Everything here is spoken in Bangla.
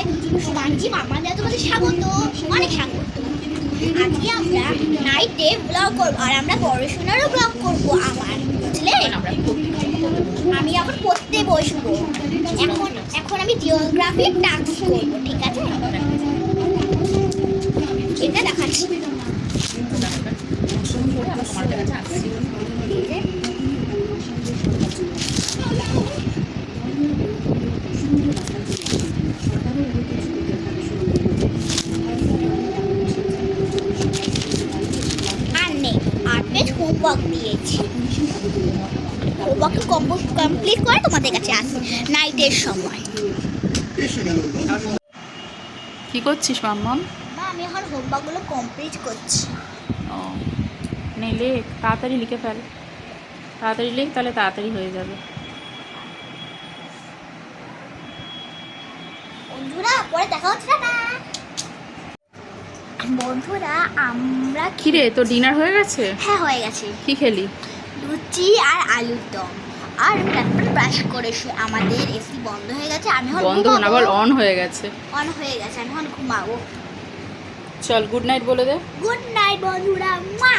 সবাই, সুমানজি মামাদের তোমাদের স্বাগত, অনেক স্বাগত। আজকে আমরা নাইটে ব্লগ করবো আর আমরা পড়াশোনারও ব্লগ করবো আমার, বুঝলে? আমি এখন পড়তে বসবো। এখন আমি জিওগ্রাফির টাস্ক করবো, ঠিক আছে? এটা দেখাচ্ছি। হোমওয়ার্ক দিয়েছি, হোমওয়ার্ক কমপ্লিট করে তোমাদের কাছে আসি নাইটের সময়। কি করছিস মাম্মাম? মা, আমি এখন হোমওয়ার্কগুলো কমপ্লিট করছি। ও নেই, লেখ, তাড়াতাড়ি লিখে ফেল, তাড়াতাড়ি লেখ, তাহলে তাড়াতাড়ি হয়ে যাবে। বন্ধুরা, পরে দেখা হচ্ছে না। বন্ধুরা, আমরা কিরে, তোর ডিনার হয়ে গেছে? হ্যাঁ, হয়ে গেছে। কি খেলি? লুচি আর আলুর দম। আর আমি তারপরে ব্রাশ করে আমাদের এসি বন্ধ হয়ে গেছে, আমি এখন বন্ধ না, বল অন হয়ে গেছে। অন হয়ে গেছে, আমি এখন ঘুমাবো। চল গুড নাইট বলে দে। গুড নাইট বন্ধুরা, মা।